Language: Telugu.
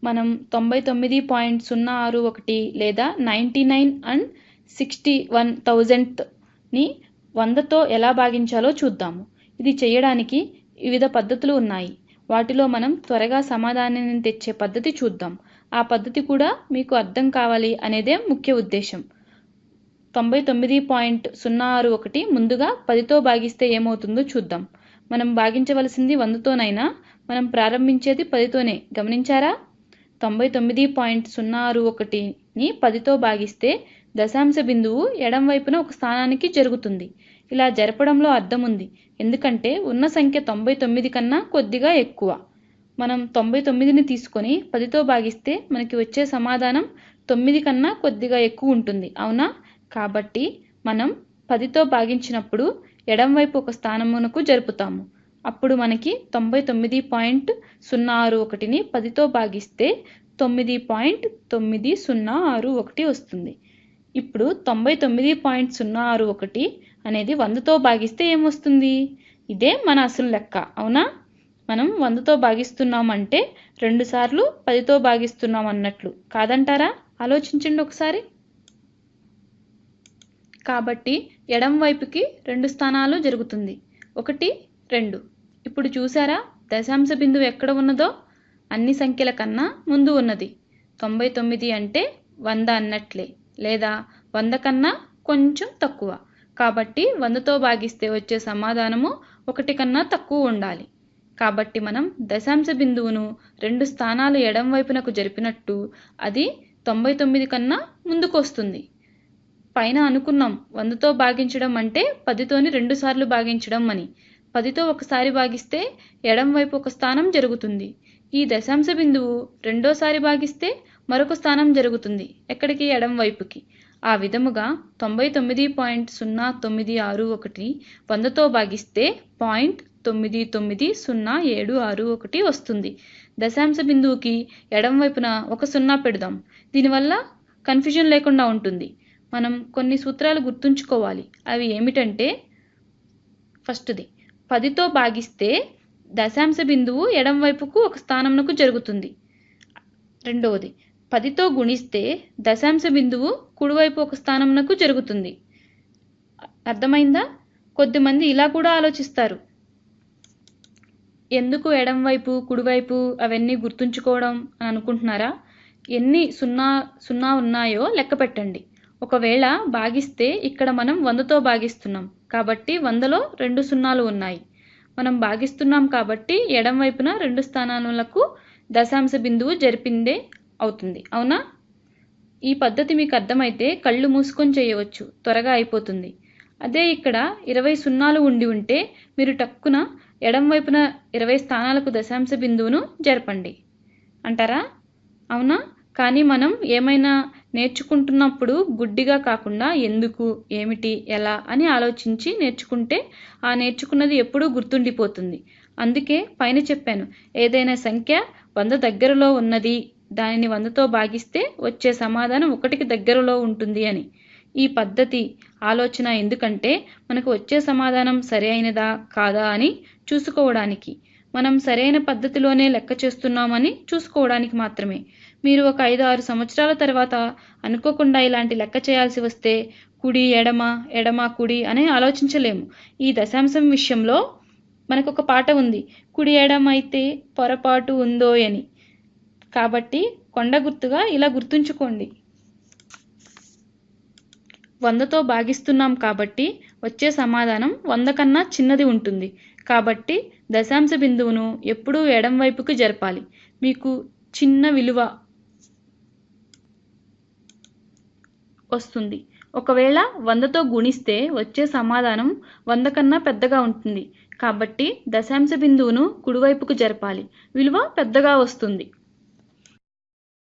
మనం 99.061 లేదా 99/61,000ని 100తో ఎలా భాగించాలో చూద్దాము. ఇది చేయడానికి వివిధ పద్ధతులు ఉన్నాయి. వాటిలో మనం త్వరగా సమాధానాన్ని తెచ్చే పద్ధతి చూద్దాం. ఆ పద్ధతి కూడా మీకు అర్థం కావాలి అనేదే ముఖ్య ఉద్దేశం. 99.061 ముందుగా 10తో భాగిస్తే ఏమవుతుందో చూద్దాం. మనం భాగించవలసింది 100తోనైనా మనం ప్రారంభించేది 10తోనే, గమనించారా? 99.061ని 10తో భాగిస్తే దశాంశ బిందువు ఎడం వైపున ఒక స్థానానికి జరుగుతుంది. ఇలా జరపడంలో అర్థం ఉంది, ఎందుకంటే ఉన్న సంఖ్య 99 కన్నా కొద్దిగా ఎక్కువ. మనం 99ని తీసుకొని 10తో భాగిస్తే మనకి వచ్చే సమాధానం 9 కన్నా కొద్దిగా ఎక్కువ ఉంటుంది, అవునా? కాబట్టి మనం 10తో భాగించినప్పుడు ఎడం వైపు ఒక స్థానమునకు జరుపుతాము. అప్పుడు మనకి 99.061ని 10తో భాగిస్తే 9.9061 వస్తుంది. ఇప్పుడు 99.061 అనేది 100తో భాగిస్తే ఏమొస్తుంది? ఇదే మన అసలు లెక్క, అవునా? మనం 100తో భాగిస్తున్నామంటే 2 సార్లు 10తో భాగిస్తున్నాం అన్నట్లు కాదంటారా? ఆలోచించండి ఒకసారి. కాబట్టి ఎడం వైపుకి 2 స్థానాలు జరుగుతుంది. 1, 2. ఇప్పుడు చూసారా దశాంశ బిందువు ఎక్కడ ఉన్నదో? అన్ని సంఖ్యల కన్నా ముందు ఉన్నది. 99 అంటే 100 అన్నట్లే, లేదా 100 కన్నా కొంచెం తక్కువ. కాబట్టి 100తో భాగిస్తే వచ్చే సమాధానము 1 కన్నా తక్కువ ఉండాలి. కాబట్టి మనం దశాంశ బిందువును 2 స్థానాలు ఎడం వైపునకు జరిపినట్టు అది 99 కన్నా ముందుకు వస్తుంది. పైన అనుకున్నాం 100తో భాగించడం అంటే 10తోని 2 సార్లు భాగించడం అని. 10తో ఒకసారి భాగిస్తే ఎడం వైపు ఒక స్థానం జరుగుతుంది. ఈ దశాంశ బిందువు రెండోసారి భాగిస్తే మరొక స్థానం జరుగుతుంది. ఎక్కడికి? ఎడం వైపుకి. ఆ విధముగా 99.0961 100తో భాగిస్తే 0.990761 వస్తుంది. దశాంశ బిందువుకి ఎడం వైపున ఒక 0 పెడదాం. దీనివల్ల కన్ఫ్యూజన్ లేకుండా ఉంటుంది. మనం కొన్ని సూత్రాలు గుర్తుంచుకోవాలి. అవి ఏమిటంటే, ఫస్ట్ది 10తో భాగిస్తే దశాంశ బిందువు ఎడం వైపుకు ఒక స్థానంకు జరుగుతుంది. రెండవది 10తో గుణిస్తే దశాంశ బిందువు కుడివైపు ఒక స్థానంకు జరుగుతుంది. అర్థమైందా? కొద్దిమంది ఇలా కూడా ఆలోచిస్తారు, ఎందుకు ఎడం వైపు కుడివైపు అవన్నీ గుర్తుంచుకోవడం అని అనుకుంటున్నారా? ఎన్ని 0 ఉన్నాయో లెక్క పెట్టండి. ఒకవేళ భాగిస్తే ఇక్కడ మనం 100తో భాగిస్తున్నాం కాబట్టి 100లో 2 సున్నాలు ఉన్నాయి. మనం భాగిస్తున్నాం కాబట్టి ఎడం వైపున 2 స్థానాలకు దశాంశ బిందువు జరిపిందే అవుతుంది, అవునా? ఈ పద్ధతి మీకు అర్థమైతే కళ్ళు మూసుకొని చేయవచ్చు, త్వరగా అయిపోతుంది. అదే ఇక్కడ 20 సున్నాలు ఉండి ఉంటే మీరు టక్కున ఎడం వైపున 20 స్థానాలకు దశాంశ బిందువును జరపండి అంటారా? అవునా? కానీ మనం ఏమైనా నేర్చుకుంటున్నప్పుడు గుడ్డిగా కాకుండా ఎందుకు, ఏమిటి, ఎలా అని ఆలోచించి నేర్చుకుంటే ఆ నేర్చుకున్నది ఎప్పుడూ గుర్తుండిపోతుంది. అందుకే పైన చెప్పాను, ఏదైనా సంఖ్య 100 దగ్గరలో ఉన్నది, దానిని 100తో భాగిస్తే వచ్చే సమాధానం 1కి దగ్గరలో ఉంటుంది అని. ఈ పద్ధతి ఆలోచన ఎందుకంటే మనకు వచ్చే సమాధానం సరి అయినదా కాదా అని చూసుకోవడానికి. మనం సరైన పద్ధతిలోనే లెక్క చేస్తున్నామని చూసుకోవడానికి మాత్రమే. మీరు ఒక 5-6 సంవత్సరాల తర్వాత అనుకోకుండా ఇలాంటి లెక్క చేయాల్సి వస్తే కుడి ఎడమ, ఎడమ కుడి అని ఆలోచించలేము. ఈ దశాంశం విషయంలో మనకు ఒక పాట ఉంది, కుడి ఎడమ అయితే పొరపాటు ఉందో అని. కాబట్టి కొండ గుర్తుగా ఇలా గుర్తుంచుకోండి. 100తో భాగిస్తున్నాం కాబట్టి వచ్చే సమాధానం 100 కన్నా చిన్నది ఉంటుంది. కాబట్టి దశాంశ బిందువును ఎప్పుడూ ఎడం వైపుకి జరపాలి. మీకు చిన్న విలువ వస్తుంది. ఒకవేళ 100తో గుణిస్తే వచ్చే సమాధానం 100 కన్నా పెద్దగా ఉంటుంది. కాబట్టి దశాంశ బిందువును కుడివైపుకు జరపాలి, విలువ పెద్దగా వస్తుంది.